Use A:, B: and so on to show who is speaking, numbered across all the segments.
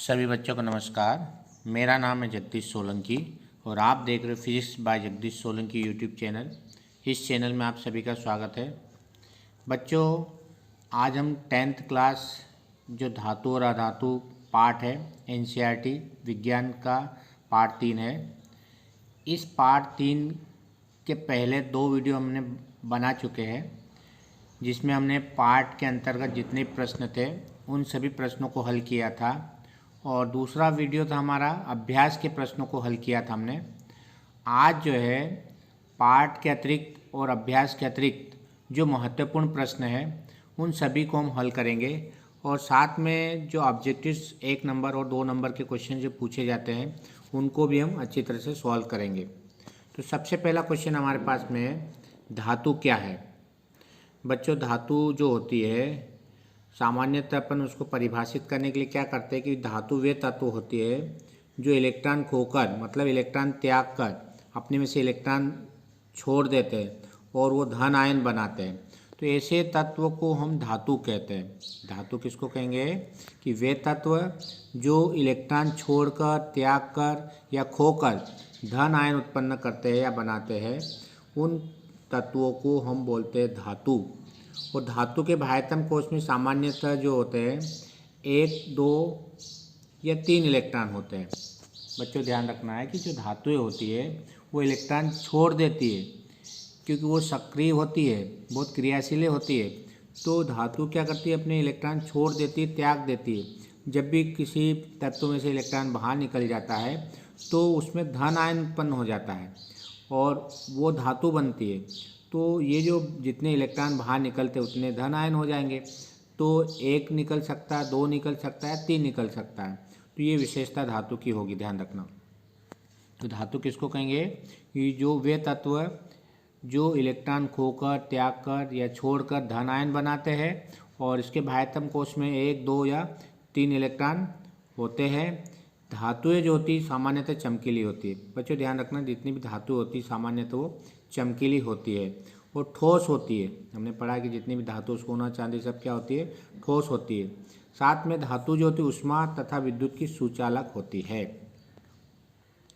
A: सभी बच्चों को नमस्कार। मेरा नाम है जगदीश सोलंकी और आप देख रहे हो physics bye Jagdish Solanki YouTube channel. इस चैनल में आप सभी का स्वागत है। बच्चों, आज हम 10th क्लास जो धातु और अधातु पार्ट है एनसीईआरटी विज्ञान का पार्ट 3 है। इस पार्ट 3 के पहले 2 वीडियो हमने बना चुके हैं, जिसमें हमने पार्ट के अंतर्गत जितने प्रश्न थे उन सभी प्रश्नों को हल किया था और दूसरा वीडियो था हमारा अभ्यास के प्रश्नों को हल किया था हमने। आज जो है पार्ट के अतिरिक्त और अभ्यास के अतिरिक्त जो महत्वपूर्ण प्रश्न है उन सभी को हम हल करेंगे और साथ में जो ऑब्जेक्टिव्स 1 नंबर और 2 नंबर के क्वेश्चन जो पूछे जाते हैं उनको भी हम अच्छी तरह से सॉल्व करेंगे। तो सबसे पहला क्वेश्चन हमारे पास में है, धातु क्या है। बच्चों, धातु जो होती है सामान्यतः अपन उसको परिभाषित करने के लिए क्या करते हैं कि धातु वे तत्व होती है जो इलेक्ट्रॉन खोकर मतलब इलेक्ट्रॉन त्याग कर अपने में से इलेक्ट्रॉन छोड़ देते हैं और वो धन आयन बनाते हैं। तो ऐसे तत्व को हम धातु कहते हैं। धातु किसको कहेंगे कि वे तत्व जो इलेक्ट्रॉन छोड़कर त्याग कर या खोकर धन आयन उत्पन्न करते हैं या बनाते हैं, उन तत्वों को हम बोलते हैं धातु। और धातु के बाह्यतम कोश में सामान्यतः जो होते हैं 1, 2 या 3 इलेक्ट्रॉन होते हैं। बच्चों, ध्यान रखना है कि जो धातुएं होती है वो इलेक्ट्रॉन छोड़ देती है क्योंकि वो सक्रिय होती है, बहुत क्रियाशील होती है। तो धातु क्या करती है, अपने इलेक्ट्रॉन छोड़ देती है, त्याग देती है। जब भी किसी तत्व में से इलेक्ट्रॉन बाहर निकल जाता है तो उसमें धन आयन उत्पन्न हो जाता है और वो धातु बनती है। तो ये जो जितने इलेक्ट्रॉन बाहर निकलते हैं उतने धन आयन हो जाएंगे। तो 1 निकल सकता है, 2 निकल सकता है, 3 निकल सकता है। तो ये विशेषता धातु की होगी, ध्यान रखना। तो धातु किसको कहेंगे कि जो वे तत्व जो इलेक्ट्रॉन खोकर त्याग कर या छोड़कर धन आयन बनाते हैं और इसके बाह्यतम कोश में 1, 2 या 3 इलेक्ट्रॉन होते हैं। धातुएं जो होती सामान्यतः चमकीली होती है। बच्चों, ध्यान रखना, जितनी भी धातु होती है सामान्यतः वो चमकीली होती है और ठोस होती है। हमने पढ़ा कि जितनी भी धातु, सोना चांदी सब क्या होती है, ठोस होती है। साथ में धातु जो होती है ऊष्मा तथा विद्युत की सुचालक होती है।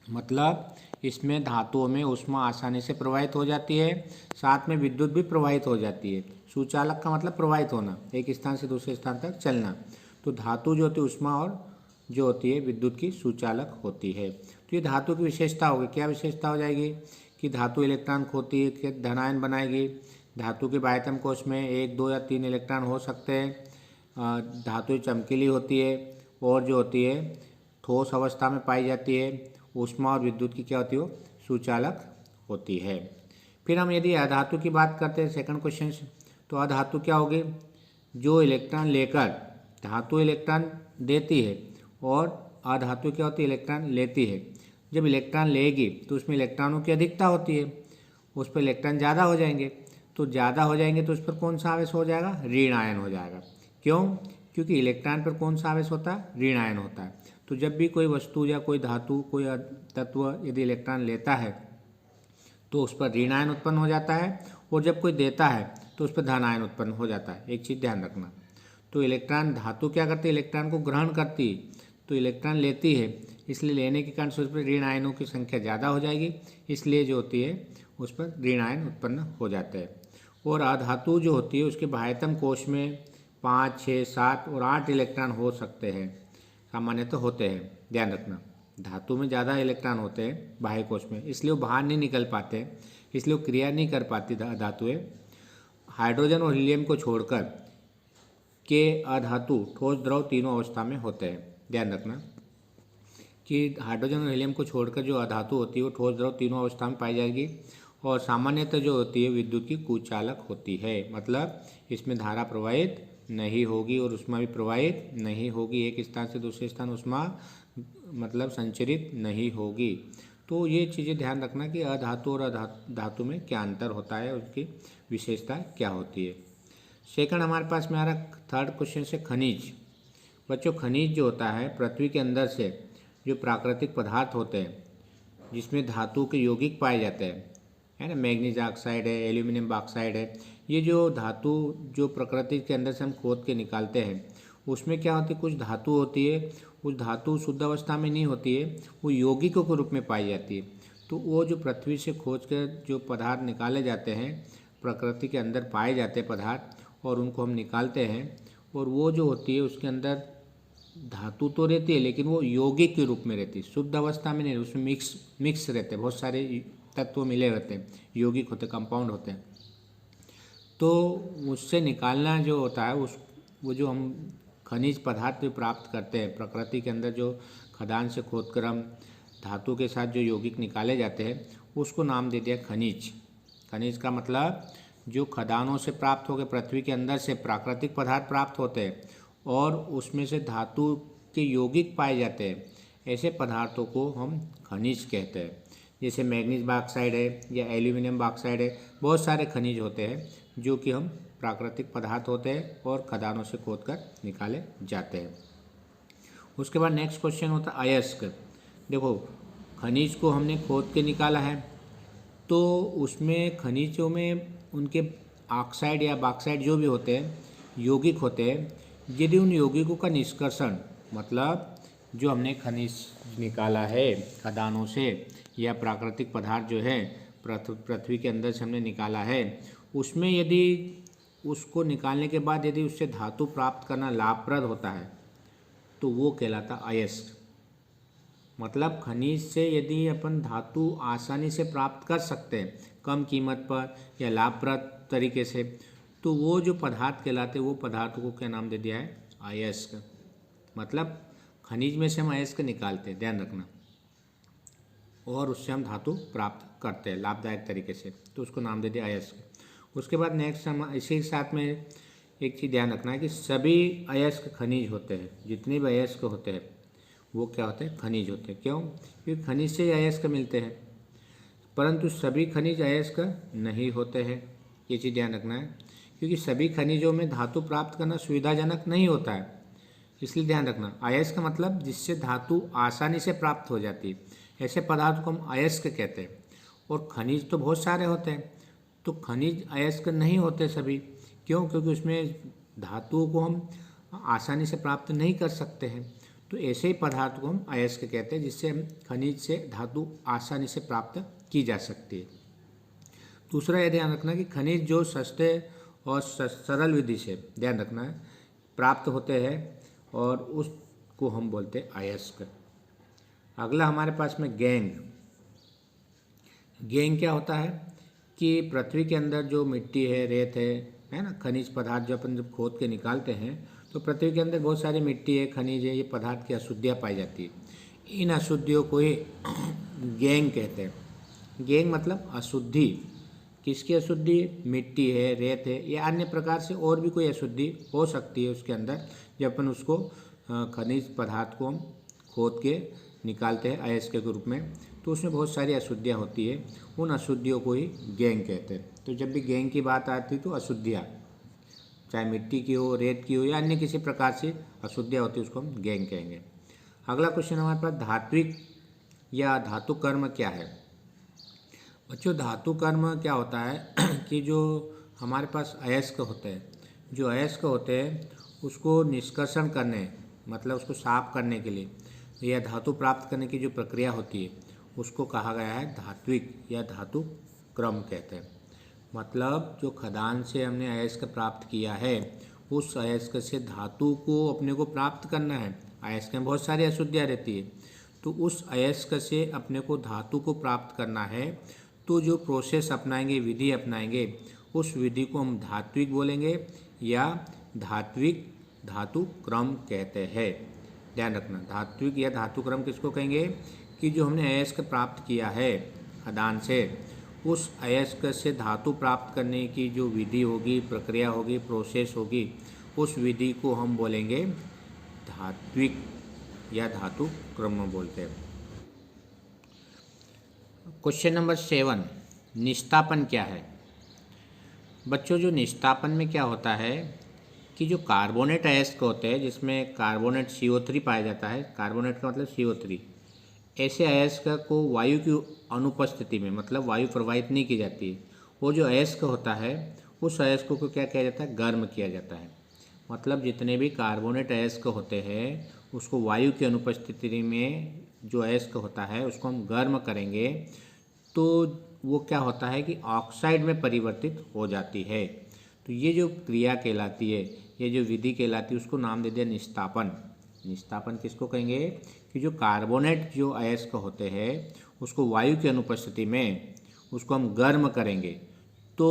A: मतलब इसमें धातुओं में ऊष्मा आसानी से प्रवाहित हो जाती है, साथ में विद्युत भी प्रवाहित हो जाती है। सुचालक का मतलब प्रवाहित होना, एक स्थान से दूसरे स्थान तक चलना। तो धातु जो होती है ऊष्मा और जो होती है विद्युत की सुचालक होती है। तो ये धातु की विशेषता होगी। क्या विशेषता हो जाएगी कि धातु इलेक्ट्रॉन खोती है, धन आयन बनाएगी। धातु के बाह्यतम कोश में 1, 2 या 3 इलेक्ट्रॉन हो सकते हैं। धातु चमकीली होती है और जो होती है ठोस अवस्था में पाई जाती है। ऊष्मा और विद्युत की क्या होती है, सुचालक होती है। फिर हम यदि अधातु की बात करते हैं सेकंड क्वेश्चन से, तो अधातु क्या होगी, जो इलेक्ट्रॉन लेकर धातु इलेक्ट्रॉन देती है और अधातु क्या होती है, इलेक्ट्रॉन लेती है। जब इलेक्ट्रॉन लेगी तो उसमें इलेक्ट्रॉनों की अधिकता होती है, उस पर इलेक्ट्रॉन ज़्यादा हो जाएंगे। तो ज़्यादा हो जाएंगे तो उस पर कौन सा आवेश हो जाएगा, ऋण आयन हो जाएगा। क्यों? क्योंकि इलेक्ट्रॉन पर कौन सा आवेश होता है, ऋण आयन होता है। तो जब भी कोई वस्तु या कोई धातु कोई तत्व यदि इलेक्ट्रॉन लेता है तो उस पर ऋण आयन उत्पन्न हो जाता है और जब कोई देता है तो उस पर धन आयन उत्पन्न हो जाता है। एक चीज़ ध्यान रखना। तो इलेक्ट्रॉन धातु क्या करती है, इलेक्ट्रॉन को ग्रहण करती है। तो इलेक्ट्रॉन लेती है, इसलिए लेने के कारण से उस पर ऋण आयनों की संख्या ज़्यादा हो जाएगी, इसलिए जो होती है उस पर ऋण आयन उत्पन्न हो जाते हैं। और अधातु जो होती है उसके बाह्यतम कोश में 5, 6, 7 और 8 इलेक्ट्रॉन हो सकते हैं, सामान्यतः होते हैं। ध्यान रखना, धातु में ज़्यादा इलेक्ट्रॉन होते हैं बाह्य कोश में, इसलिए वो बाहर नहीं निकल पाते, इसलिए वो क्रिया नहीं कर पाती धातुएँ। हाइड्रोजन और हीलियम को छोड़कर के अधातु ठोस द्रव तीनों अवस्था में होते हैं। ध्यान रखना कि हाइड्रोजन और हीलियम को छोड़कर जो अधातु होती है वो ठोस द्रव तीनों अवस्था में पाई जाएगी और सामान्यतः जो होती है विद्युत की कुचालक होती है। मतलब इसमें धारा प्रवाहित नहीं होगी और ऊष्मा भी प्रवाहित नहीं होगी। एक स्थान से दूसरे स्थान ऊष्मा मतलब संचरित नहीं होगी। तो ये चीज़ें ध्यान रखना कि अधातु और धातु में क्या अंतर होता है, उसकी विशेषता क्या होती है। सेकंड हमारे पास में आ रहा थर्ड क्वेश्चन से खनिज। बच्चों, खनिज जो होता है पृथ्वी के अंदर से जो प्राकृतिक पदार्थ होते हैं जिसमें धातु के यौगिक पाए जाते हैं, है ना, मैग्नीज ऑक्साइड है, एल्यूमिनियम ऑक्साइड है। ये जो धातु जो प्रकृति के अंदर से हम खोद के निकालते हैं उसमें क्या होती है, कुछ धातु होती है, उस धातु शुद्ध अवस्था में नहीं होती है, वो यौगिकों के रूप में पाई जाती है। तो वो जो पृथ्वी से खोज कर जो पदार्थ निकाले जाते हैं, प्रकृति के अंदर पाए जाते हैं पदार्थ, और उनको हम निकालते हैं, और वो जो होती है उसके अंदर धातु तो रहती है लेकिन वो यौगिक के रूप में रहती है, शुद्ध अवस्था में नहीं, उसमें मिक्स रहते हैं, बहुत सारे तत्व मिले रहते हैं, यौगिक होते, कंपाउंड होते हैं। तो उससे निकालना जो होता है वो जो हम खनिज पदार्थ जो प्राप्त करते हैं प्रकृति के अंदर, जो खदान से खोदकर हम धातु के साथ जो यौगिक निकाले जाते हैं, उसको नाम दे दिया खनिज। खनिज का मतलब जो खदानों से प्राप्त होकर पृथ्वी के अंदर से प्राकृतिक पदार्थ प्राप्त होते हैं और उसमें से धातु के यौगिक पाए जाते हैं, ऐसे पदार्थों को हम खनिज कहते हैं। जैसे मैग्नीज बॉक्साइड है या एल्यूमिनियम बॉक्साइड है, बहुत सारे खनिज होते हैं जो कि हम प्राकृतिक पदार्थ होते हैं और खदानों से खोदकर निकाले जाते हैं। उसके बाद नेक्स्ट क्वेश्चन होता है अयस्क। देखो, खनिज को हमने खोद के निकाला है, तो उसमें खनिजों में उनके ऑक्साइड या बॉक्साइड जो भी होते हैं, यौगिक होते हैं, यदि उन यौगिकों का निष्कर्षण, मतलब जो हमने खनिज निकाला है खदानों से या प्राकृतिक पदार्थ जो है पृथ्वी के अंदर से हमने निकाला है, उसमें यदि उसको निकालने के बाद यदि उससे धातु प्राप्त करना लाभप्रद होता है तो वो कहलाता अयस्क। मतलब खनिज से यदि अपन धातु आसानी से प्राप्त कर सकते हैं कम कीमत पर या लाभप्रद तरीके से, तो वो जो पदार्थ कहलाते हैं, वो पदार्थ को क्या नाम दे दिया है, अयस्क। मतलब खनिज में से हम अयस्क निकालते हैं, ध्यान रखना, और उससे हम धातु प्राप्त करते हैं लाभदायक तरीके से, तो उसको नाम दे दिया अयस्क। उसके बाद नेक्स्ट हम इसी के साथ में एक चीज़ ध्यान रखना है कि सभी अयस्क खनिज होते हैं, जितने भी अयस्क होते हैं वो क्या होते हैं, खनिज होते हैं। क्यों? क्योंकि खनिज से ही अयस्क मिलते हैं, परंतु सभी खनिज अयस्क नहीं होते हैं, ये चीज़ ध्यान रखना है। क्योंकि सभी खनिजों में धातु प्राप्त करना सुविधाजनक नहीं होता है, इसलिए ध्यान रखना। अयस्क का मतलब जिससे धातु आसानी से प्राप्त हो जाती है, ऐसे पदार्थ को हम अयस्क कहते हैं। और खनिज तो बहुत सारे होते हैं, तो खनिज अयस्क नहीं होते सभी। क्यों? क्योंकि उसमें धातुओं को हम आसानी से प्राप्त नहीं कर सकते हैं, तो ऐसे ही पदार्थ को हम अयस्क कहते हैं जिससे हम खनिज से धातु आसानी से प्राप्त की जा सकती है। दूसरा ये ध्यान रखना कि खनिज जो सस्ते और सरल विधि से, ध्यान रखना है, प्राप्त होते हैं और उसको हम बोलते हैं अयस्क। अगला हमारे पास में गैंग। गैंग क्या होता है कि पृथ्वी के अंदर जो मिट्टी है, रेत है ना, खनिज पदार्थ जो अपन जब खोद के निकालते हैं तो पृथ्वी के अंदर बहुत सारी मिट्टी है, खनिज है, ये पदार्थ की अशुद्धियाँ पाई जाती है। इन अशुद्धियों को ही गैंग कहते हैं। गैंग मतलब अशुद्धि। किसकी अशुद्धि? मिट्टी है, रेत है, या अन्य प्रकार से और भी कोई अशुद्धि हो सकती है उसके अंदर, जब अपन उसको खनिज पदार्थ को हम खोद के निकालते हैं अयस्क के रूप में, तो उसमें बहुत सारी अशुद्धियाँ होती है, उन अशुद्धियों को ही गैंग कहते हैं। तो जब भी गैंग की बात आती है तो अशुद्धियाँ, चाहे मिट्टी की हो, रेत की हो, या अन्य किसी प्रकार से अशुद्धियाँ होती है, उसको हम गैंग कहेंगे। अगला क्वेश्चन हमारे पास धात्विक या धातु कर्म क्या है। बच्चों, धातु कर्म क्या होता है कि जो हमारे पास अयस्क होते हैं, जो अयस्क होते हैं उसको निष्कर्षण करने, मतलब उसको साफ करने के लिए या धातु प्राप्त करने की जो प्रक्रिया होती है, उसको कहा गया है धात्विक या धातु क्रम कहते हैं। मतलब जो खदान से हमने अयस्क प्राप्त किया है, उस अयस्क से धातु को अपने को प्राप्त करना है। अयस्क में बहुत सारी अशुद्धियाँ रहती है, तो उस अयस्क से अपने को धातु को प्राप्त करना है, तो जो प्रोसेस अपनाएंगे, विधि अपनाएंगे, उस विधि को हम धात्विक बोलेंगे या धात्विक धातु क्रम कहते हैं। ध्यान रखना, धात्विक या धातु क्रम किसको कहेंगे कि जो हमने अयस्क प्राप्त किया है खदान से, उस अयस्क से धातु प्राप्त करने की जो विधि होगी, प्रक्रिया होगी, प्रोसेस होगी, उस विधि को हम बोलेंगे धात्विक या धातु क्रम बोलते हैं। क्वेश्चन नंबर 7, निस्तापन क्या है। बच्चों, जो निस्तापन में क्या होता है कि जो कार्बोनेट अयस्क होते हैं, जिसमें कार्बोनेट CO3 पाया जाता है, कार्बोनेट का मतलब CO3, ऐसे अयस्क को वायु की अनुपस्थिति में, मतलब वायु प्रवाहित नहीं की जाती है, वो जो अयस्क होता है उस अयस्क को क्या किया जाता है, गर्म किया जाता है। मतलब जितने भी कार्बोनेट अयस्क होते हैं उसको वायु की अनुपस्थिति में जो अयस्क होता है उसको हम गर्म करेंगे तो वो क्या होता है कि ऑक्साइड में परिवर्तित हो जाती है। तो ये जो क्रिया कहलाती है, ये जो विधि कहलाती है, उसको नाम दे दिया निस्तापन। निस्तापन किसको कहेंगे कि जो कार्बोनेट जो अयस्क होते हैं उसको वायु की अनुपस्थिति में उसको हम गर्म करेंगे तो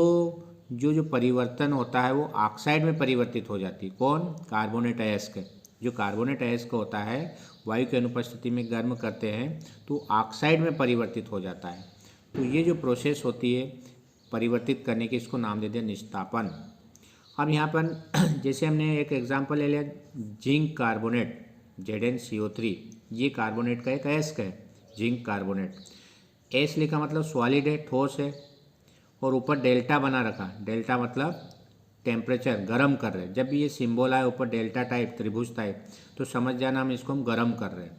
A: जो परिवर्तन होता है वो ऑक्साइड में परिवर्तित हो जाती है। कौन? कार्बोनेट अयस्क। जो कार्बोनेट अयस्क होता है वायु की अनुपस्थिति में गर्म करते हैं तो ऑक्साइड में परिवर्तित हो जाता है। तो ये जो प्रोसेस होती है परिवर्तित करने की, इसको नाम दे दिया निस्तापन। अब यहाँ पर जैसे हमने एक एग्जांपल ले लिया जिंक कार्बोनेट ZnCO3, ये कार्बोनेट का एक अयस्क है जिंक कार्बोनेट। एस लिखा मतलब सॉलिड है, ठोस है, और ऊपर डेल्टा बना रखा। डेल्टा मतलब टेम्परेचर, गरम कर रहे हैं। जब भी ये सिंबल आए ऊपर डेल्टा टाइप, त्रिभुज टाइप, तो समझ जाना हम इसको गर्म कर रहे हैं।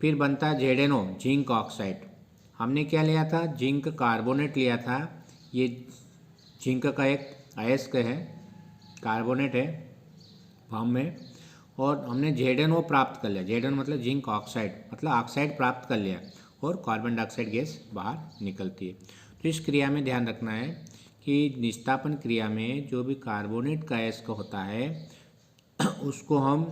A: फिर बनता है ZnO, जिंक ऑक्साइड। हमने क्या लिया था? जिंक कार्बोनेट लिया था। ये जिंक का एक अयस्क है, कार्बोनेट है फॉर्म में, और हमने ZnO प्राप्त कर लिया। ZnO मतलब जिंक ऑक्साइड, मतलब ऑक्साइड प्राप्त कर लिया और कार्बन डाइऑक्साइड गैस बाहर निकलती है। तो इस क्रिया में ध्यान रखना है कि निस्तापन क्रिया में जो भी कार्बोनेट का अयस्क होता है उसको हम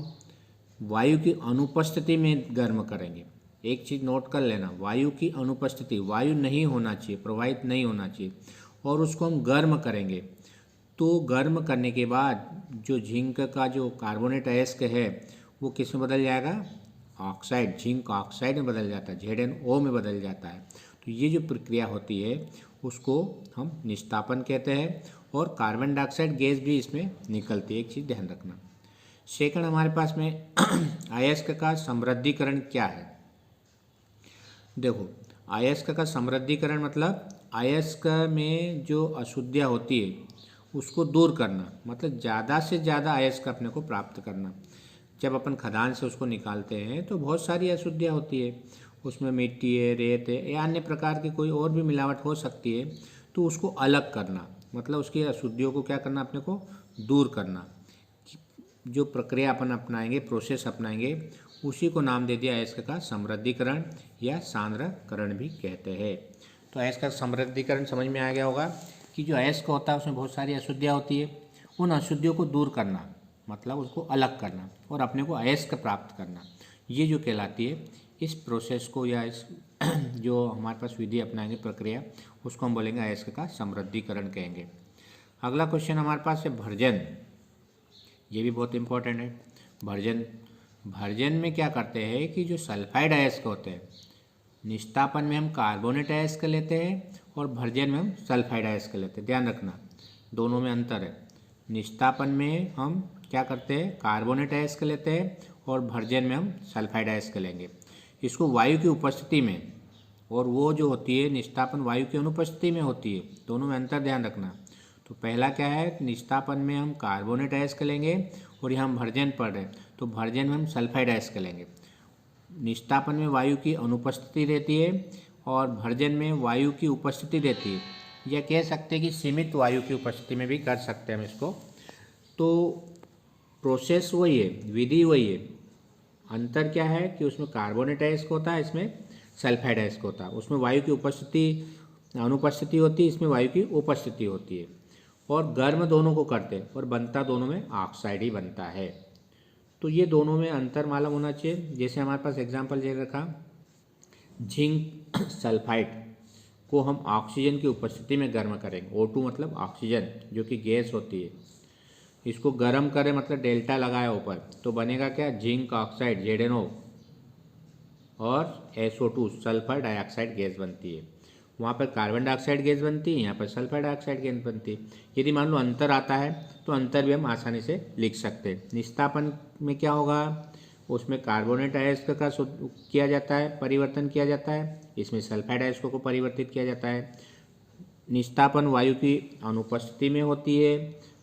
A: वायु की अनुपस्थिति में गर्म करेंगे। एक चीज़ नोट कर लेना, वायु की अनुपस्थिति, वायु नहीं होना चाहिए, प्रवाहित नहीं होना चाहिए, और उसको हम गर्म करेंगे। तो गर्म करने के बाद जो जिंक का जो कार्बोनेट अयस्क है वो किस में बदल जाएगा? ऑक्साइड, जिंक ऑक्साइड में बदल जाता है, ZnO में बदल जाता है। तो ये जो प्रक्रिया होती है उसको हम निस्तापन कहते हैं, और कार्बन डाइऑक्साइड गैस भी इसमें निकलती है। एक चीज़ ध्यान रखना। सेकंड हमारे पास में अयस्क का समृद्धिकरण क्या है? देखो, अयस्क का समृद्धिकरण मतलब अयस्क में जो अशुद्धियाँ होती है उसको दूर करना, मतलब ज़्यादा से ज़्यादा अयस्क अपने को प्राप्त करना। जब अपन खदान से उसको निकालते हैं तो बहुत सारी अशुद्धियाँ होती है, उसमें मिट्टी है, रेत है या अन्य प्रकार की कोई और भी मिलावट हो सकती है। तो उसको अलग करना, मतलब उसकी अशुद्धियों को क्या करना? अपने को दूर करना। जो प्रक्रिया अपन अपनाएंगे, प्रोसेस अपनाएंगे, उसी को नाम दे दिया अयस्क का समृद्धिकरण या सांद्रकरण भी कहते हैं। तो अयस्क का समृद्धिकरण समझ में आ गया होगा कि जो अयस्क होता है उसमें बहुत सारी अशुद्धियाँ होती है, उन अशुद्धियों को दूर करना, मतलब उसको अलग करना और अपने को अयस्क प्राप्त करना, ये जो कहलाती है। इस प्रोसेस को या इस जो हमारे पास विधि अपनाएंगे, प्रक्रिया, उसको हम बोलेंगे अयस्क का समृद्धिकरण कहेंगे। अगला क्वेश्चन हमारे पास है भर्जन। ये भी बहुत इंपॉर्टेंट है। भर्जन, भर्जन में क्या करते हैं कि जो सल्फाइड अयस्क होते हैं, निस्तापन में हम कार्बोनेट अयस्क लेते हैं और भर्जन में हम सल्फाइड अयस्क लेते हैं। ध्यान रखना, दोनों में अंतर है। निस्तापन में हम क्या करते हैं? कार्बोनेट अयस्क लेते हैं, और भर्जन में हम सल्फाइड अयस्क लेंगे। इसको वायु की उपस्थिति में, और वो जो होती है निस्तापन वायु की अनुपस्थिति में होती है। दोनों में अंतर ध्यान रखना। तो पहला क्या है? निस्तापन में हम कार्बोनेट अयस्क लेंगे, और यहाँ हम भर्जन पढ़ रहे हैं तो भर्जन में हम सल्फाइड अयस्क लेंगे। निस्तापन में वायु की अनुपस्थिति रहती है और भर्जन में वायु की उपस्थिति रहती है, या कह सकते हैं कि सीमित वायु की उपस्थिति में भी कर सकते हैं हम इसको। तो प्रोसेस वही है, विधि वही है। अंतर क्या है कि उसमें कार्बोनेट अयस्क होता है, इसमें सल्फाइड अयस्क होता है। उसमें वायु की उपस्थिति अनुपस्थिति होती है, इसमें वायु की उपस्थिति होती है, और गर्म दोनों को करते हैं, और बनता दोनों में ऑक्साइड ही बनता है। तो ये दोनों में अंतर मालूम होना चाहिए। जैसे हमारे पास एग्जाम्पल दे रखा, जिंक सल्फाइड को हम ऑक्सीजन की उपस्थिति में गर्म करेंगे। O2 मतलब ऑक्सीजन जो कि गैस होती है, इसको गर्म करें मतलब डेल्टा लगाया ऊपर, तो बनेगा क्या? जिंक ऑक्साइड ZnO और SO2 सल्फर डाइऑक्साइड गैस बनती है। वहाँ पर कार्बन डाइऑक्साइड गैस बनती है, यहाँ पर सल्फर डाइऑक्साइड गैस बनती है। यदि मान लो अंतर आता है तो अंतर भी हम आसानी से लिख सकते हैं। निस्तापन में क्या होगा? उसमें कार्बोनेट अयस्क का किया जाता है, परिवर्तन किया जाता है, इसमें सल्फाइड अयस्क को परिवर्तित किया जाता है। निस्तापन वायु की अनुपस्थिति में होती है,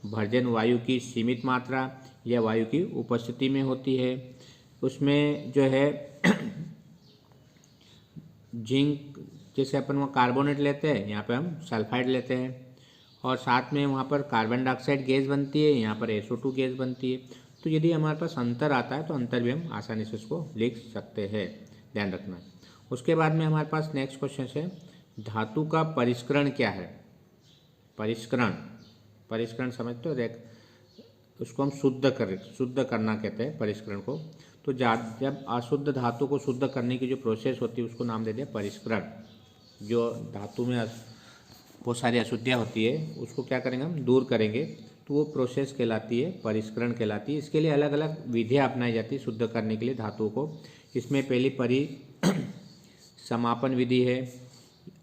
A: भर्जन वायु की सीमित मात्रा या वायु की उपस्थिति में होती है। उसमें जो है जिंक, जैसे अपन वहाँ कार्बोनेट लेते हैं, यहाँ पे हम सल्फाइड लेते हैं, और साथ में वहाँ पर कार्बन डाइऑक्साइड गैस बनती है, यहाँ पर SO2 गैस बनती है। तो यदि हमारे पास अंतर आता है तो अंतर भी हम आसानी से उसको लिख सकते हैं, ध्यान रखना। उसके बाद में हमारे पास नेक्स्ट क्वेश्चन है, धातु का परिष्करण क्या है। परिष्करण समझते हो, देख उसको हम शुद्ध करना कहते हैं परिष्करण को। तो जब अशुद्ध धातु को शुद्ध करने की जो प्रोसेस होती है उसको नाम दे दिया परिष्करण। जो धातु में बहुत सारी अशुद्धियाँ होती है उसको क्या करेंगे हम, दूर करेंगे, तो वो प्रोसेस कहलाती है परिष्करण कहलाती है। इसके लिए अलग अलग विधियाँ अपनाई जाती है शुद्ध करने के लिए धातुओं को। इसमें पहली समापन विधि है,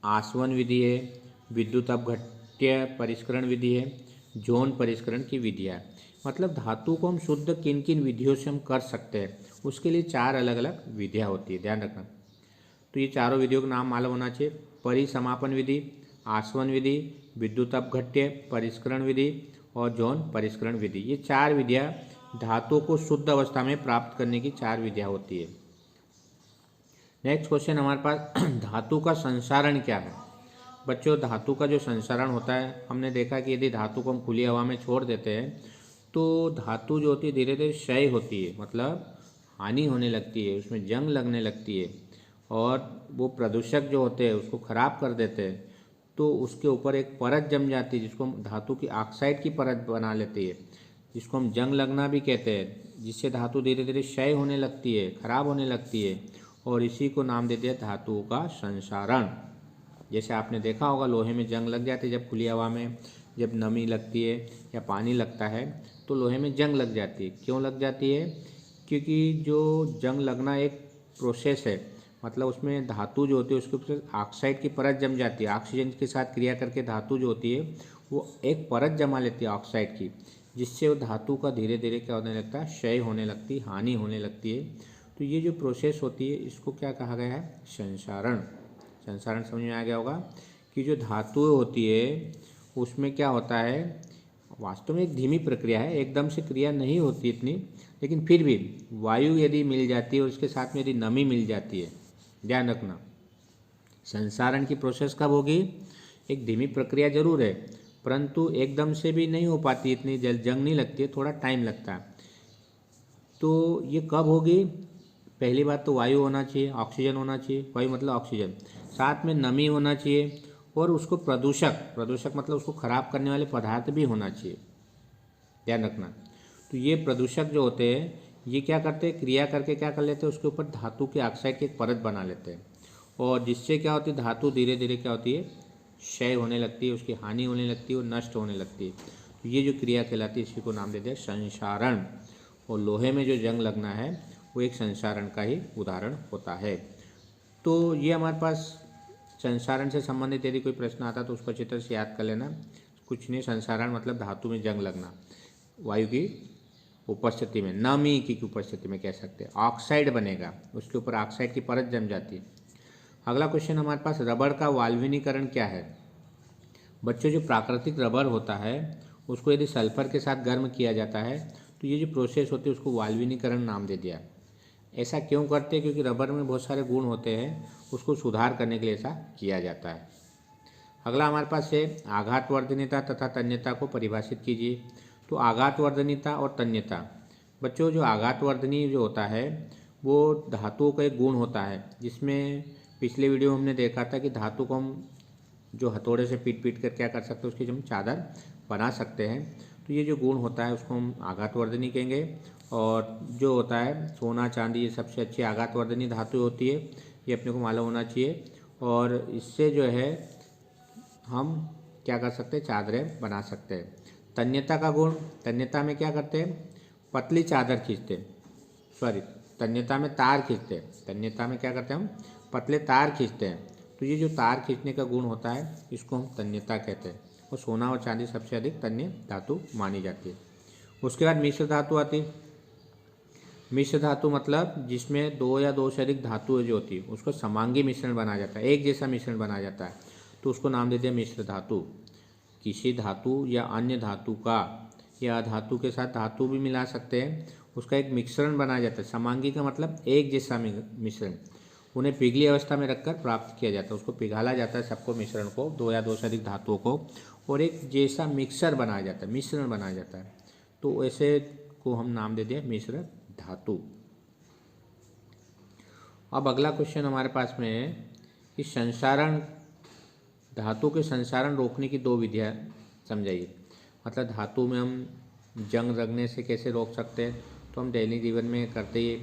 A: आसवन विधि है, विद्युत अपघट्य परिष्करण विधि है, जौन परिष्करण की विधियाँ। मतलब धातु को हम शुद्ध किन किन विधियों से हम कर सकते हैं, उसके लिए 4 अलग अलग विधियाँ होती है, ध्यान रखना। तो ये चारों विधियों का नाम मालूम होना चाहिए, परिसमापन विधि, आसवन विधि, विद्युत अपघट्य परिष्करण विधि और जौन परिष्करण विधि। ये 4 विधियाँ धातु को शुद्ध अवस्था में प्राप्त करने की 4 विधियाँ होती है। नेक्स्ट क्वेश्चन हमारे पास, धातु का संसारण क्या है। बच्चों, धातु का जो संसारण होता है, हमने देखा कि यदि धातु को हम खुली हवा में छोड़ देते हैं तो धातु जो होती है धीरे धीरे क्षय होती है, मतलब हानि होने लगती है, उसमें जंग लगने लगती है और वो प्रदूषक जो होते हैं उसको ख़राब कर देते हैं। तो उसके ऊपर एक परत जम जाती है जिसको हम धातु की ऑक्साइड की परत बना लेती है, जिसको हम जंग लगना भी कहते हैं, जिससे धातु धीरे धीरे क्षय होने लगती है, खराब होने लगती है, और इसी को नाम दे दिया धातु का संसारण। जैसे आपने देखा होगा लोहे में जंग लग जाती है, जब खुली हवा में जब नमी लगती है या पानी लगता है तो लोहे में जंग लग जाती है। क्यों लग जाती है? क्योंकि जो जंग लगना एक प्रोसेस है, मतलब उसमें धातु जो होती है उसके ऊपर ऑक्साइड की परत जम जाती है। ऑक्सीजन के साथ क्रिया करके धातु जो होती है वो एक परत जमा लेती है ऑक्साइड की, जिससे वो धातु का धीरे धीरे क्या होने लगता है, क्षय होने लगती है, हानि होने लगती है। तो ये जो प्रोसेस होती है इसको क्या कहा गया है, संसारण। संसारण समझ में आ गया होगा कि जो धातु होती है उसमें क्या होता है, वास्तव में एक धीमी प्रक्रिया है, एकदम से क्रिया नहीं होती इतनी, लेकिन फिर भी वायु यदि मिल जाती है और उसके साथ में यदि नमी मिल जाती है, ध्यान रखना संसारण की प्रोसेस कब होगी, एक धीमी प्रक्रिया जरूर है परंतु एकदम से भी नहीं हो पाती, इतनी जंग नहीं लगती है, थोड़ा टाइम लगता है। तो ये कब होगी, पहली बात तो वायु होना चाहिए, ऑक्सीजन होना चाहिए, वायु मतलब ऑक्सीजन, साथ में नमी होना चाहिए और उसको प्रदूषक मतलब उसको खराब करने वाले पदार्थ भी होना चाहिए, ध्यान रखना। तो ये प्रदूषक जो होते हैं ये क्या करते हैं, क्रिया करके क्या कर लेते हैं, उसके ऊपर धातु के ऑक्साइड की एक परत बना लेते हैं और जिससे क्या होती है, धातु धीरे धीरे क्या होती है, क्षय होने लगती है, उसकी हानि होने लगती है और नष्ट होने लगती है। तो ये जो क्रिया कहलाती है इसी को नाम देते हैं संसारण। और लोहे में जो जंग लगना है वो एक संसारण का ही उदाहरण होता है। तो ये हमारे पास संसारण से संबंधित यदि कोई प्रश्न आता तो उसको अच्छी तरह से याद कर लेना। कुछ नहीं, संसारण मतलब धातु में जंग लगना, वायु की उपस्थिति में, नमी की उपस्थिति में कह सकते हैं, ऑक्साइड बनेगा, उसके ऊपर ऑक्साइड की परत जम जाती है। अगला क्वेश्चन हमारे पास, रबड़ का वाल्वनीकरण क्या है। बच्चों, जो प्राकृतिक रबड़ होता है उसको यदि सल्फर के साथ गर्म किया जाता है तो ये जो प्रोसेस होती है उसको वाल्वनीकरण नाम दे दिया। ऐसा क्यों करते हैं, क्योंकि रबड़ में बहुत सारे गुण होते हैं, उसको सुधार करने के लिए ऐसा किया जाता है। अगला हमारे पास है, आघातवर्धनीयता तथा तन्यता को परिभाषित कीजिए। तो आघातवर्धनीयता और तन्यता, बच्चों जो आघातवर्धनीय जो होता है वो धातुओं का एक गुण होता है, जिसमें पिछले वीडियो में हमने देखा था कि धातु को हम जो हथौड़े से पीट कर क्या कर सकते हैं, उसकी हम चादर बना सकते हैं। तो ये जो गुण होता है उसको हम आघातवर्धनी कहेंगे। और जो होता है सोना चांदी, ये सबसे अच्छी आघातवर्धनी धातु होती है, ये अपने को मालूम होना चाहिए। और इससे जो है हम क्या कर सकते हैं, चादरें बना सकते हैं। तन्यता का गुण, तन्यता में क्या करते हैं, पतली चादर खींचते हैं, तन्यता में तार खींचते हैं, तन्यता में क्या करते हैं हम, पतले तार खींचते हैं। तो ये जो तार खींचने का गुण होता है इसको हम तन्यता कहते हैं। और सोना और चांदी सबसे अधिक तन्य धातु मानी जाती है। उसके बाद मिश्र धातु आती है। मिश्र धातु मतलब जिसमें 2 या 2 से अधिक धातुएं जो होती है उसको समांगी मिश्रण बनाया जाता है, एक जैसा मिश्रण बनाया जाता है, तो उसको नाम दे दिया मिश्र धातु। किसी धातु या अन्य धातु का या धातु के साथ धातु भी मिला सकते हैं, उसका एक मिश्रण बनाया जाता है। समांगी का मतलब एक जैसा मिश्रण, उन्हें पिघली अवस्था में रखकर प्राप्त किया जाता है। उसको पिघाला जाता है सबको, मिश्रण को, दो या दो से अधिक धातुओं को, और एक जैसा मिक्सर बनाया जाता है, मिश्रण बनाया जाता है। तो ऐसे को हम नाम दे दें मिश्र धातु। अब अगला क्वेश्चन हमारे पास में है कि संसारण, धातु के संसारण रोकने की दो विधियाँ समझाइए। मतलब धातु में हम जंग लगने से कैसे रोक सकते हैं। तो हम दैनिक जीवन में करते ही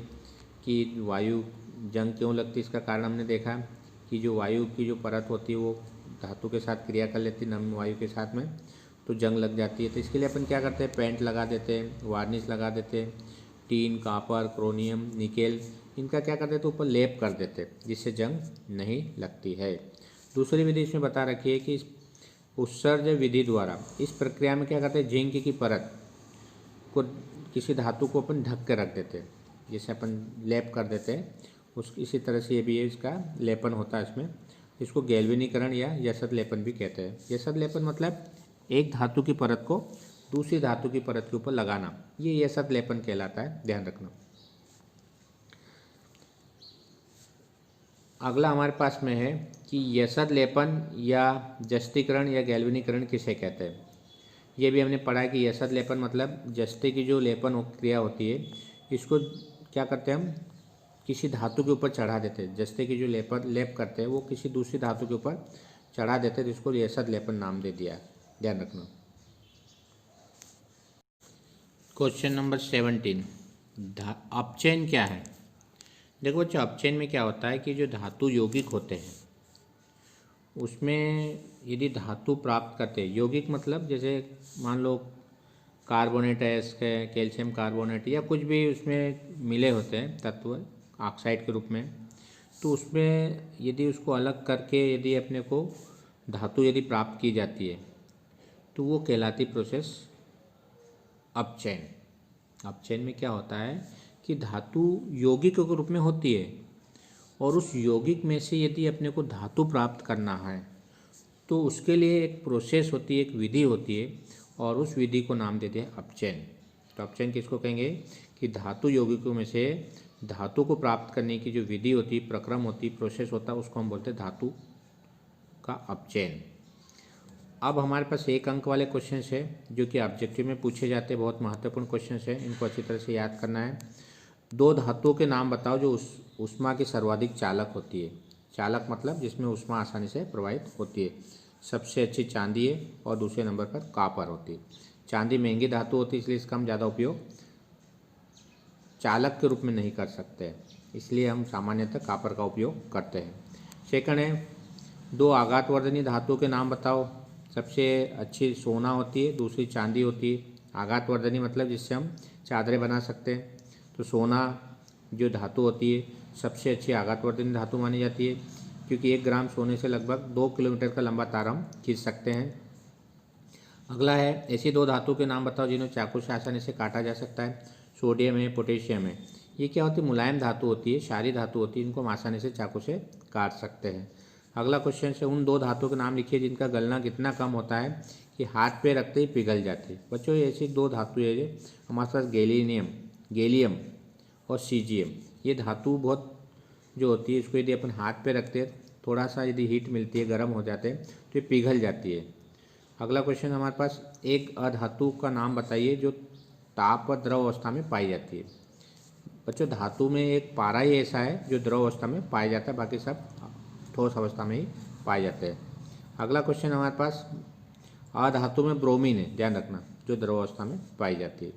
A: कि वायु जंग क्यों लगती है, इसका कारण हमने देखा कि जो वायु की जो परत होती है वो धातु के साथ क्रिया कर लेती है, नम वायु के साथ में, तो जंग लग जाती है। तो इसके लिए अपन क्या करते हैं, पेंट लगा देते हैं, वार्निश लगा देते हैं, टीन, कापर, क्रोनियम, निकेल, इनका क्या करते हैं तो ऊपर लेप कर देते हैं, जिससे जंग नहीं लगती है। दूसरी विधि इसमें बता रखी है कि उत्सर्ज विधि द्वारा, इस प्रक्रिया में क्या करते हैं, जिंक की परत को किसी धातु को अपन ढक के रख देते हैं, जिसे अपन लेप कर देते हैं। इसी तरह से ये भी है, इसका लेपन होता है इसमें। इसको गैल्वेनीकरण या यशत लेपन भी कहते हैं। यशत लेपन मतलब एक धातु की परत को दूसरी धातु की परत के ऊपर लगाना, ये यशत लेपन कहलाता है, ध्यान रखना। अगला हमारे पास में है कि यशत लेपन या जस्तीकरण या गैल्वेनीकरण किसे कहते हैं। ये भी हमने पढ़ा है कि यशत लेपन मतलब जस्ते की जो लेपन क्रिया होती है, इसको क्या करते हैं, हम किसी धातु के ऊपर चढ़ा देते हैं। जस्ते की जो लेप करते हैं वो किसी दूसरी धातु के ऊपर चढ़ा देते हैं, जिसको यशत लेपन नाम दे दिया है, ध्यान रखना। क्वेश्चन नंबर 17, अपचयन क्या है। देखो बच्चों, अपचयन में क्या होता है कि जो धातु यौगिक होते हैं उसमें यदि धातु प्राप्त करते हैं, यौगिक मतलब जैसे मान लो कार्बोनेट है, इसके कैल्शियम कार्बोनेट या कुछ भी उसमें मिले होते हैं तत्व ऑक्साइड के रूप में, तो उसमें यदि उसको अलग करके यदि अपने को धातु यदि प्राप्त की जाती है तो वो कहलाती प्रोसेस अपचयन। अपचयन में क्या होता है कि धातु यौगिक के रूप में होती है और उस यौगिक में से यदि अपने को धातु प्राप्त करना है तो उसके लिए एक प्रोसेस होती है, एक विधि होती है, और उस विधि को नाम देते हैं अपचयन। तो अपचयन किसको कहेंगे कि धातु यौगिकों में से धातु को प्राप्त करने की जो विधि होती है, प्रक्रम होती है, प्रोसेस होता है, उसको हम बोलते हैं धातु का अपचयन। अब हमारे पास एक अंक वाले क्वेश्चन है जो कि ऑब्जेक्टिव में पूछे जाते हैं, बहुत महत्वपूर्ण क्वेश्चन है, इनको अच्छी तरह से याद करना है। दो धातुओं के नाम बताओ जो ऊष्मा की सर्वाधिक चालक होती है। चालक मतलब जिसमें ऊष्मा आसानी से प्रवाहित होती है। सबसे अच्छी चांदी है और दूसरे नंबर पर कॉपर होती है। चांदी महंगी धातु होती है, इसलिए इसका हम ज़्यादा उपयोग चालक के रूप में नहीं कर सकते, इसलिए हम सामान्यतः कॉपर का उपयोग करते हैं। सेकंड है, दो आघातवर्धनी धातुओं के नाम बताओ। सबसे अच्छी सोना होती है, दूसरी चांदी होती है। आघातवर्धनी मतलब जिससे हम चादरें बना सकते हैं, तो सोना जो धातु होती है सबसे अच्छी आघातवर्धनी धातु मानी जाती है, क्योंकि 1 ग्राम सोने से लगभग 2 किलोमीटर का लंबा तार हम खींच सकते हैं। अगला है, ऐसी दो धातु के नाम बताओ जिन्हें चाकू से आसानी से काटा जा सकता है। सोडियम है, पोटेशियम है। ये क्या होती है, मुलायम धातु होती है, क्षारीय धातु होती है, इनको हम आसानी से चाकू से काट सकते हैं। अगला क्वेश्चन है, उन दो धातुओं के नाम लिखिए जिनका गलना कितना कम होता है कि हाथ पे रखते ही पिघल जाती है। बच्चों ऐसी दो धातु है हमारे पास, गैलियम और सीजियम। ये धातु बहुत जो होती है, इसको यदि अपन हाथ पे रखते हैं, थोड़ा सा यदि हीट मिलती है, गर्म हो जाते हैं तो ये पिघल जाती है। अगला क्वेश्चन हमारे पास, एक अधातु का नाम बताइए जो ताप व द्रव अवस्था में पाई जाती है। बच्चों धातु में एक पारा ही ऐसा है जो द्रव अवस्था में पाया जाता है, बाकी सब ठोस अवस्था में ही पाए जाते हैं। अगला क्वेश्चन हमारे पास, अधातु में ब्रोमीन है, ध्यान रखना, जो द्रव अवस्था में पाई जाती है।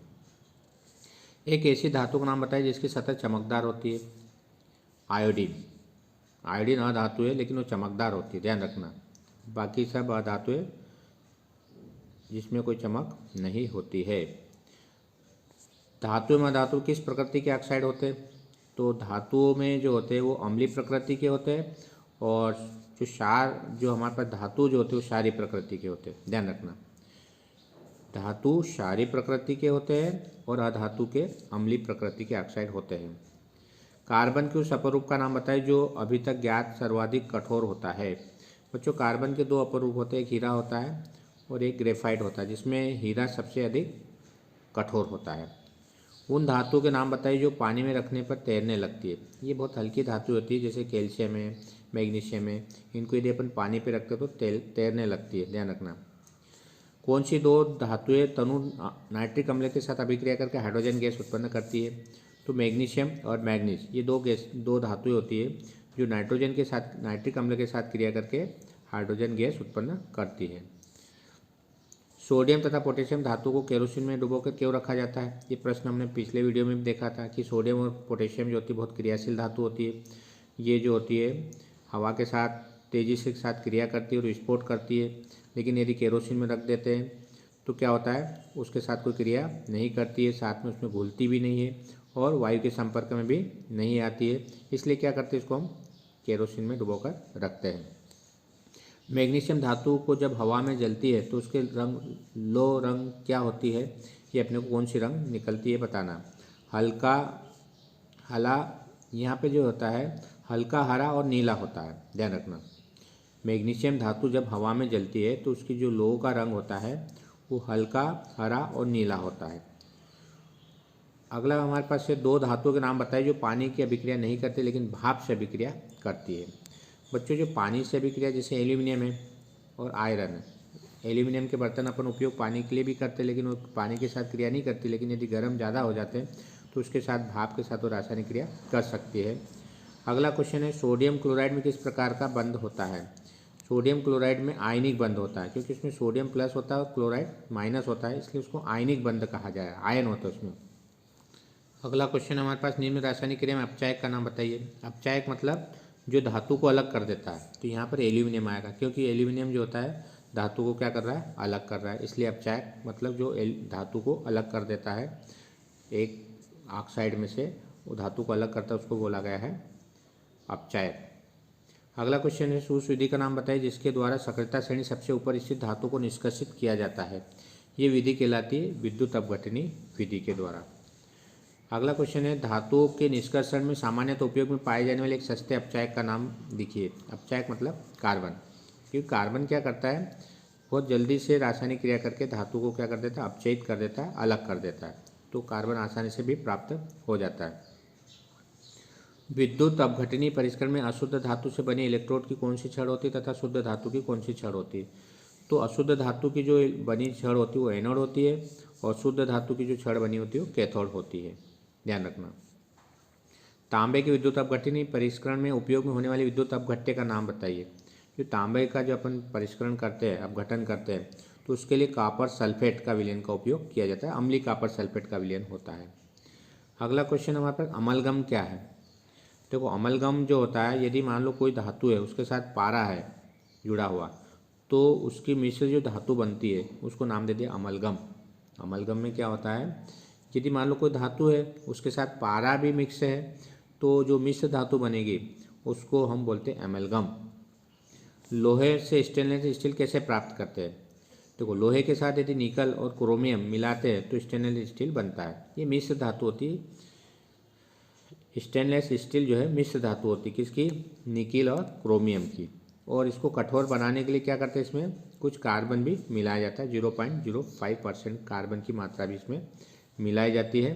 A: एक ऐसी धातु का नाम बताइए जिसकी सतह चमकदार होती है। आयोडीन। आयोडीन अधातु है लेकिन वो चमकदार होती है, ध्यान रखना। बाकी सब अधातु है जिसमें कोई चमक नहीं होती है। धातु में अधातु किस प्रकृति के ऑक्साइड होते हैं। तो धातुओं में जो होते हैं वो अम्लीय प्रकृति के होते हैं, और जो क्षार जो हमारे पास धातु जो होते हैं वो क्षारीय प्रकृति के होते हैं, ध्यान रखना। धातु क्षारीय प्रकृति के होते हैं और अधातु के अम्लीय प्रकृति के ऑक्साइड होते हैं। कार्बन के उस अपरूप का नाम बताइए जो अभी तक ज्ञात सर्वाधिक कठोर होता है। बच्चों कार्बन के दो अपरूप होते हैं, एक हीरा होता है और एक ग्रेफाइट होता है, जिसमें हीरा सबसे अधिक कठोर होता है। उन धातुओं के नाम बताइए जो पानी में रखने पर तैरने लगती है। ये बहुत हल्की धातु होती है, जैसे कैल्शियम है, मैग्नीशियम है। इनको यदि अपन पानी पे रखते हैं तो तैरने लगती है, ध्यान रखना। कौन सी दो धातुएं तनु नाइट्रिक अम्ल के साथ अभिक्रिया करके हाइड्रोजन गैस उत्पन्न करती है? तो मैग्नीशियम और मैग्नीज, ये दो धातुएं होती है जो नाइट्रोजन के साथ, नाइट्रिक अम्ल के साथ क्रिया करके हाइड्रोजन गैस उत्पन्न करती है। सोडियम तथा पोटेशियम धातु को केरोसिन में डुबोकर क्यों रखा जाता है? ये प्रश्न हमने पिछले वीडियो में भी देखा था कि सोडियम और पोटेशियम जो होती है बहुत क्रियाशील धातु होती है। ये जो होती है हवा के साथ तेज़ी से साथ क्रिया करती है और विस्फोट करती है, लेकिन यदि केरोसिन में रख देते हैं तो क्या होता है, उसके साथ कोई क्रिया नहीं करती है, साथ में उसमें घुलती भी नहीं है और वायु के संपर्क में भी नहीं आती है। इसलिए क्या करते हैं, इसको हम केरोसिन में डुबोकर रखते हैं। मैग्नीशियम धातु को जब हवा में जलती है तो उसके लो रंग क्या होती है? ये अपने को कौन सी रंग निकलती है बताना। हल्का हला, यहाँ पे जो होता है हल्का हरा और नीला होता है, ध्यान रखना। मैग्नीशियम धातु जब हवा में जलती है तो उसकी जो लोह का रंग होता है वो हल्का हरा और नीला होता है। अगला हमारे पास है दो धातुओं के नाम बताइए जो पानी की अभिक्रिया नहीं करती लेकिन भाप से अभिक्रिया करती है। बच्चों, जो पानी से अभिक्रिया जैसे एल्यूमिनियम है और आयरन है। एल्यूमिनियम के बर्तन अपन उपयोग पानी के लिए भी करते हैं, लेकिन वो पानी के साथ क्रिया नहीं करती, लेकिन यदि गर्म ज़्यादा हो जाते हैं तो उसके साथ भाप के साथ वो रासायनिक क्रिया कर सकती है। अगला क्वेश्चन है सोडियम क्लोराइड में किस प्रकार का बंध होता है? सोडियम क्लोराइड में आयनिक बंध होता है, क्योंकि उसमें सोडियम प्लस होता है और क्लोराइड माइनस होता है, इसलिए उसको आयनिक बंध कहा जाए, आयन होता है उसमें। अगला क्वेश्चन हमारे पास निम्न रासायनिक क्रिया में अपचायक का नाम बताइए। अपचायक मतलब जो धातु को अलग कर देता है, तो यहाँ पर एल्यूमिनियम आएगा, क्योंकि एल्यूमिनियम जो होता है धातु को क्या कर रहा है, अलग कर रहा है, इसलिए अपचायक मतलब जो धातु को अलग कर देता है, एक ऑक्साइड में से वो धातु को अलग करता है, उसको बोला गया है अपचायक। अगला क्वेश्चन है उस विधि का नाम बताइए जिसके द्वारा सक्रियता श्रेणी सबसे ऊपर स्थित धातु को निष्कासित किया जाता है। ये विधि कहलाती है विद्युत अपघटनी विधि के द्वारा। अगला क्वेश्चन है धातुओं के निष्कर्षण में सामान्यतः उपयोग में पाए जाने वाले एक सस्ते अपचायक का नाम लिखिए। अपचायक मतलब कार्बन, क्योंकि कार्बन क्या करता है, बहुत जल्दी से रासायनिक क्रिया करके धातु को क्या कर देता है, अपचयित कर देता है, अलग कर देता है, तो कार्बन आसानी से भी प्राप्त हो जाता है। विद्युत अपघटनी परिष्करण में अशुद्ध धातु से बने इलेक्ट्रोड की कौन सी छड़ होती है तथा शुद्ध धातु की कौन सी छड़ होती है? तो अशुद्ध धातु की जो बनी छड़ होती है वो एनोड होती है और शुद्ध धातु की जो छड़ बनी होती है वो कैथोड होती है, ध्यान रखना। तांबे की विद्युत अपघटनी परिष्करण में उपयोग में होने वाली विद्युत अपघट्य का नाम बताइए। जो तांबे का जो अपन परिष्करण करते हैं, अपघटन करते हैं, तो उसके लिए कॉपर सल्फेट का विलयन का उपयोग किया जाता है, अम्लीय कॉपर सल्फेट का विलयन होता है। अगला क्वेश्चन हमारे पास अमलगम क्या है? देखो, अमलगम जो होता है, यदि मान लो कोई धातु है उसके साथ पारा है जुड़ा हुआ, तो उसकी मिश्र जो धातु बनती है उसको नाम दे दिया अमलगम। अमलगम में क्या होता है, यदि मान लो कोई धातु है उसके साथ पारा भी मिक्स है, तो जो मिश्र धातु बनेगी उसको हम बोलते हैं अमलगम। लोहे से स्टेनलेस स्टील कैसे प्राप्त करते हैं? देखो, लोहे के साथ यदि निकल और क्रोमियम मिलाते हैं तो स्टेनलेस स्टील बनता है। ये मिश्र धातु होती है। स्टेनलेस स्टील जो है मिश्र धातु होती है, किसकी? निकिल और क्रोमियम की। और इसको कठोर बनाने के लिए क्या करते हैं, इसमें कुछ कार्बन भी मिलाया जाता है, 0.05% कार्बन की मात्रा भी इसमें मिलाई जाती है।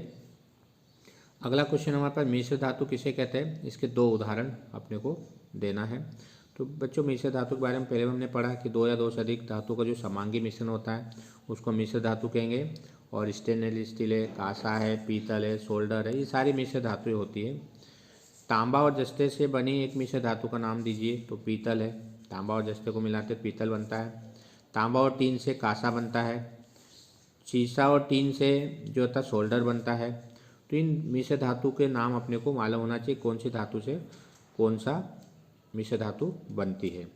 A: अगला क्वेश्चन हमारे पास मिश्र धातु किसे कहते हैं? इसके दो उदाहरण अपने को देना है। तो बच्चों, मिश्र धातु के बारे में पहले हमने पढ़ा कि दो या दो से अधिक धातु का जो समांगी मिश्रण होता है उसको मिश्र धातु कहेंगे। और स्टेनलेस स्टील है, कांसा है, पीतल है, सोल्डर है, ये सारी मिश्र धातुएं होती है। तांबा और जस्ते से बनी एक मिश्र धातु का नाम दीजिए। तो पीतल है, तांबा और जस्ते को मिलाते पीतल बनता है। तांबा और टीन से कांसा बनता है। शीशा और टीन से जो होता है सोल्डर बनता है। तो इन मिश्र धातु के नाम अपने को मालूम होना चाहिए, कौन सी धातु से कौन सा मिश्र धातु बनती है।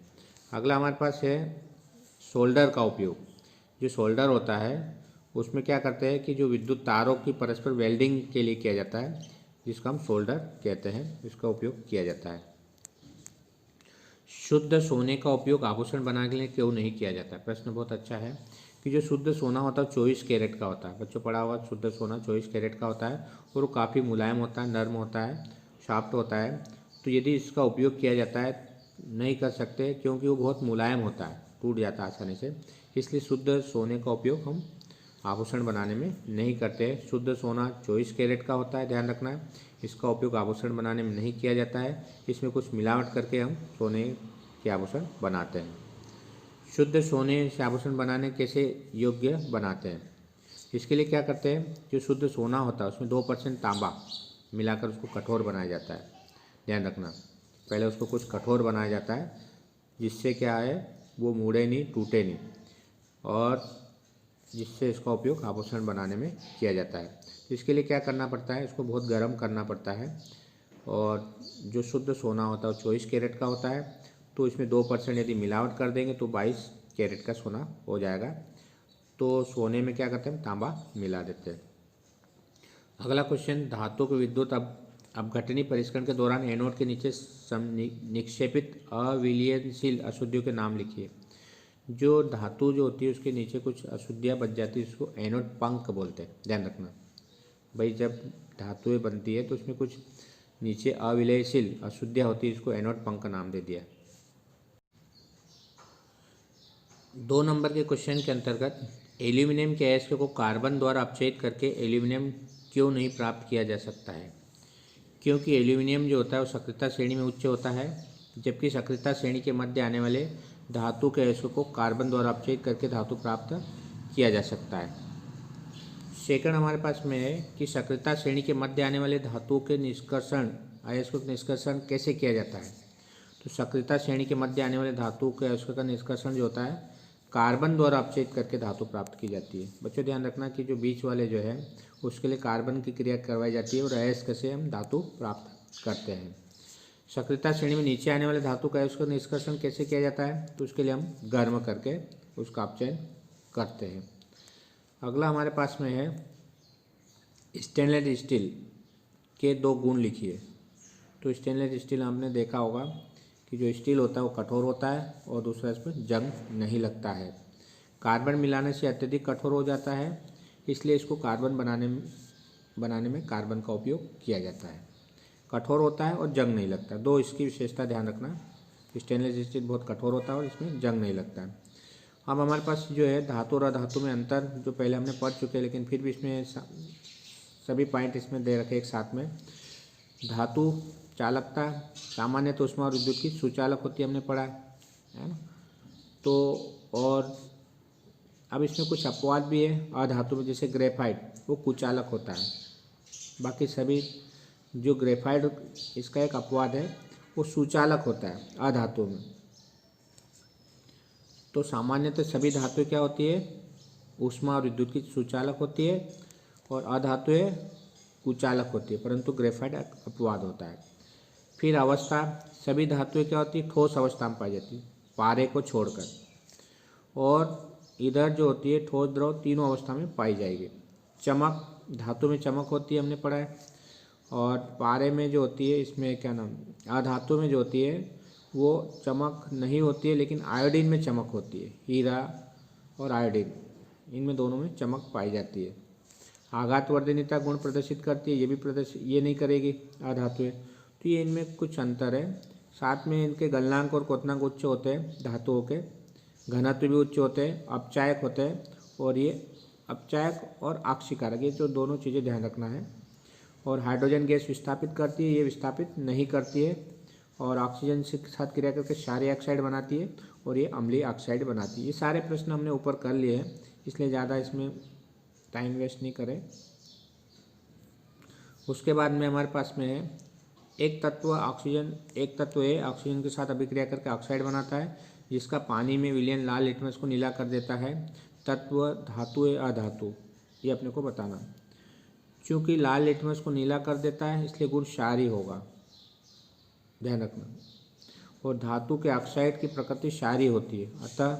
A: अगला हमारे पास है सोल्डर का उपयोग। जो सोल्डर होता है उसमें क्या करते हैं कि जो विद्युत तारों की परस्पर वेल्डिंग के लिए किया जाता है, जिसको हम सोल्डर कहते हैं, इसका उपयोग किया जाता है। शुद्ध सोने का उपयोग आभूषण बनाने के लिए क्यों नहीं किया जाता है? प्रश्न बहुत अच्छा है कि जो शुद्ध सोना होता है 24 कैरेट का होता है। बच्चों पढ़ा हुआ, शुद्ध सोना 24 कैरेट का होता है और वो काफ़ी मुलायम होता है, नर्म होता है, सॉफ्ट होता है। तो यदि इसका उपयोग किया जाता है, नहीं कर सकते, क्योंकि वो बहुत मुलायम होता है, टूट जाता है आसानी से, इसलिए शुद्ध सोने का उपयोग हम आभूषण बनाने में नहीं करते हैं। शुद्ध सोना 24 कैरेट का होता है, ध्यान रखना है। इसका उपयोग आभूषण बनाने में नहीं किया जाता है। इसमें कुछ मिलावट करके हम सोने के आभूषण बनाते हैं। शुद्ध सोने से आभूषण बनाने कैसे योग्य बनाते हैं, इसके लिए क्या करते हैं, जो शुद्ध सोना होता है उसमें 2% तांबा मिलाकर उसको कठोर बनाया जाता है। ध्यान रखना, पहले उसको कुछ कठोर बनाया जाता है जिससे क्या है, वो मुड़े नहीं, टूटे नहीं, और जिससे इसका उपयोग आभूषण बनाने में किया जाता है। इसके लिए क्या करना पड़ता है, इसको बहुत गर्म करना पड़ता है। और जो शुद्ध सोना होता है वो 24 कैरेट का होता है, तो इसमें 2% यदि मिलावट कर देंगे तो 22 कैरेट का सोना हो जाएगा। तो सोने में क्या करते हैं, तांबा मिला देते हैं। अगला क्वेश्चन, धातु के विद्युत अपघटनी परिष्करण के दौरान एनोड के नीचे निक्षेपित अविलयनशील अशुद्धियों के नाम लिखिए। जो धातु जो होती है उसके नीचे कुछ अशुद्धियाँ बच जाती है, उसको एनोड पंक बोलते हैं। ध्यान रखना भाई, जब धातुएं बनती है तो उसमें कुछ नीचे अविलयनशील अशुद्धियाँ होती है, इसको एनोड पंक नाम दे दिया। 2 नंबर के क्वेश्चन के अंतर्गत एल्यूमिनियम के अयस्क को कार्बन द्वारा अपचयित करके एल्यूमिनियम क्यों नहीं प्राप्त किया जा सकता है? क्योंकि एल्यूमिनियम जो होता है वो सक्रियता श्रेणी में उच्च होता है, जबकि सक्रियता श्रेणी के मध्य आने वाले धातु के अयस्क को कार्बन द्वारा अपचयित करके धातु प्राप्त किया जा सकता है। सेकंड हमारे पास में है कि सक्रियता श्रेणी के मध्य आने वाले धातुओं के निष्कर्षण अयस्कों के निष्कर्षण कैसे किया जाता है? तो सक्रियता श्रेणी के मध्य आने वाले धातुओं के अयस्कों का निष्कर्षण जो होता है कार्बन द्वारा अपचयित करके धातु प्राप्त की जाती है। बच्चों ध्यान रखना कि जो बीच वाले जो है उसके लिए कार्बन की क्रिया करवाई जाती है और अयस्क से हम धातु प्राप्त करते हैं। सक्रियता श्रेणी में नीचे आने वाले धातु का अयस्क निष्कर्षण कैसे किया जाता है? तो उसके लिए हम गर्म करके उसका अपचयन करते हैं। अगला हमारे पास में है स्टेनलेस स्टील के 2 गुण लिखिए। तो स्टेनलेस स्टील हमने देखा होगा कि जो स्टील होता है वो कठोर होता है और दूसरा इसमें जंग नहीं लगता है। कार्बन मिलाने से अत्यधिक कठोर हो जाता है, इसलिए इसको कार्बन बनाने में कार्बन का उपयोग किया जाता है। कठोर होता है और जंग नहीं लगता, 2 इसकी विशेषता ध्यान रखना। स्टेनलेस स्टील बहुत कठोर होता है और इसमें जंग नहीं लगता है। अब हमारे पास जो है धातु और अधातु में अंतर जो पहले हमने पढ़ चुके हैं, लेकिन फिर भी इसमें सभी पॉइंट इसमें दे रखे एक साथ में। धातु चालकता सामान्य तो ऊष्मा और विद्युत की सुचालक होती है, हमने पढ़ा है ना। तो और अब इसमें कुछ अपवाद भी है अधातु में, जैसे ग्रेफाइट वो कुचालक होता है। बाकी सभी जो ग्रेफाइट इसका एक अपवाद है, वो सुचालक होता है अधातु में। तो सामान्यतः सभी धातुएं क्या होती है, ऊष्मा और विद्युत की सुचालक होती है, और अधातुएं कुचालक होती है, परंतु ग्रेफाइट अपवाद होता है। फिर अवस्था, सभी धातुएं क्या होती है, ठोस अवस्था में पाई जाती है पारे को छोड़कर, और इधर जो होती है ठोस द्रव तीनों अवस्था में पाई जाएगी। चमक, धातु में चमक होती है, हमने पढ़ा है। और पारे में जो होती है, इसमें क्या नाम, अधातु में जो होती है वो चमक नहीं होती है, लेकिन आयोडीन में चमक होती है। हीरा और आयोडीन, इनमें दोनों में चमक पाई जाती है। आघातवर्धनीयता गुण प्रदर्शित करती है, ये नहीं करेगी अधातुएं। तो ये इनमें कुछ अंतर है। साथ में इनके गलनांक और क्वथनांक उच्च होते हैं धातुओं के, घनत्व भी उच्च होते हैं, अपचायक होते हैं, और ये अपचायक और आक्सीकारक, ये जो दोनों चीज़ें ध्यान रखना है। और हाइड्रोजन गैस विस्थापित करती है, ये विस्थापित नहीं करती है, और ऑक्सीजन के साथ क्रिया करके क्षारीय ऑक्साइड बनाती है, और ये अम्लीय ऑक्साइड बनाती है। ये सारे प्रश्न हमने ऊपर कर लिए हैं, इसलिए ज़्यादा इसमें टाइम वेस्ट नहीं करें। उसके बाद में हमारे पास में है एक तत्व ए ऑक्सीजन के साथ अभिक्रिया करके ऑक्साइड बनाता है, जिसका पानी में विलयन लाल लिटमस को नीला कर देता है। तत्व धातु है अधातु, ये अपने को बताना। चूँकि लाल लिटमस को नीला कर देता है इसलिए गुण क्षारीय होगा, ध्यान रखना। और धातु के ऑक्साइड की प्रकृति क्षारीय होती है, अतः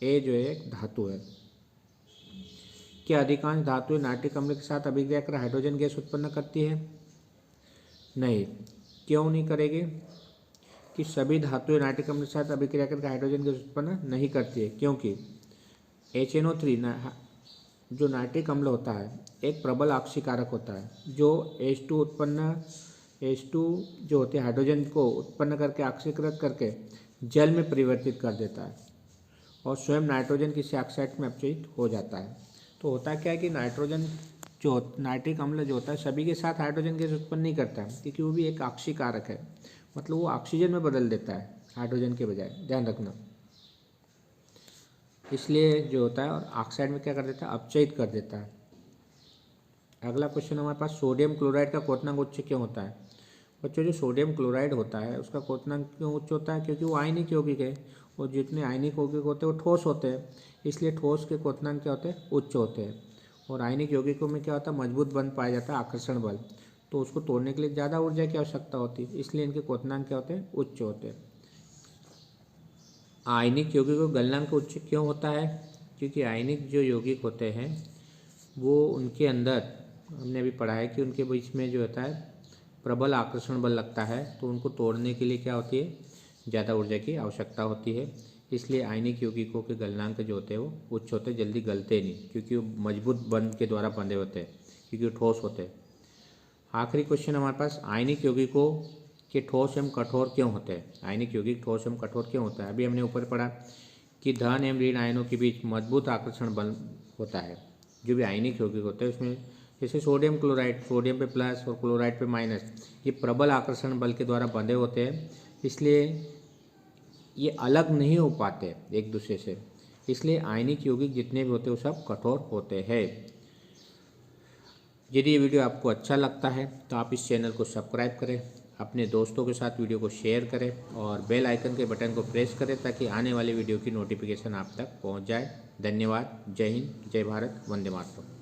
A: ए जो है एक धातु है। क्या अधिकांश धातुएं नाइट्रिक अम्ल के साथ अभिक्रिया कर हाइड्रोजन गैस उत्पन्न करती है? नहीं। क्यों नहीं करेगी? कि सभी धातुएं नाइट्रिक अम्ल के साथ अभिक्रिया करके हाइड्रोजन गैस उत्पन्न नहीं करती है, क्योंकि HNO3 जो नाइट्रिक अम्ल होता है एक प्रबल ऑक्सीकारक होता है, जो H2 जो होते हैं हाइड्रोजन को उत्पन्न करके ऑक्सीकृत करके जल में परिवर्तित कर देता है, और स्वयं नाइट्रोजन किसी ऑक्साइड में अपचयित हो जाता है। तो होता क्या है कि नाइट्रोजन जो नाइट्रिक अम्ल जो होता है सभी के साथ हाइड्रोजन गैस उत्पन्न नहीं करता है, क्योंकि वो भी एक आक्सीय कारक है, मतलब वो ऑक्सीजन में बदल देता है हाइड्रोजन के बजाय, ध्यान रखना। इसलिए जो होता है, और ऑक्साइड में क्या कर देता है, अपचयित कर देता है। अगला क्वेश्चन हमारे पास, सोडियम क्लोराइड का क्वथनांक उच्च क्यों होता है? बच्चों जो सोडियम क्लोराइड होता है उसका क्वथनांक क्यों उच्च होता है? क्योंकि वो आयनिक यौगिक है, और जितने आयनिक यौगिक होते हैं वो ठोस होते हैं, इसलिए ठोस के क्वथनांक क्या होते हैं, उच्च होते हैं। और आयनिक यौगिकों में क्या होता है, मजबूत बंध पाया जाता है, आकर्षण बल, तो उसको तोड़ने के लिए ज़्यादा ऊर्जा की आवश्यकता होती है, इसलिए इनके क्वथनांक क्या होते हैं, उच्च होते हैं। आयनिक यौगिकों का गलनांक उच्च क्यों होता है? क्योंकि आयनिक जो यौगिक होते हैं वो उनके अंदर, हमने अभी पढ़ा है कि उनके बीच में जो होता है प्रबल आकर्षण बल लगता है, तो उनको तोड़ने के लिए क्या होती है, ज़्यादा ऊर्जा की आवश्यकता होती है, इसलिए आयनिक यौगिकों के गलनांक जो होते हैं वो उच्च होते हैं, जल्दी गलते नहीं, क्योंकि वो मजबूत बंध के द्वारा बंधे होते हैं, क्योंकि वो ठोस होते हैं। आखिरी क्वेश्चन हमारे पास, आयनिक यौगिकों के ठोस एवं कठोर क्यों होते हैं? आयनिक यौगिक ठोस एवं कठोर क्यों होता है? अभी हमने ऊपर पढ़ा कि धन एवं ऋण आयनों के बीच मजबूत आकर्षण बल होता है। जो भी आयनिक यौगिक होते हैं उसमें, जैसे सोडियम क्लोराइड, सोडियम पे प्लस और क्लोराइड पे माइनस, ये प्रबल आकर्षण बल के द्वारा बंधे होते हैं, इसलिए ये अलग नहीं हो पाते एक दूसरे से, इसलिए आयनिक यौगिक जितने भी होते हैं वो सब कठोर होते हैं। यदि ये वीडियो आपको अच्छा लगता है तो आप इस चैनल को सब्सक्राइब करें, अपने दोस्तों के साथ वीडियो को शेयर करें और बेल आइकन के बटन को प्रेस करें, ताकि आने वाली वीडियो की नोटिफिकेशन आप तक पहुंच जाए। धन्यवाद। जय हिंद, जय भारत, वंदे मातरम।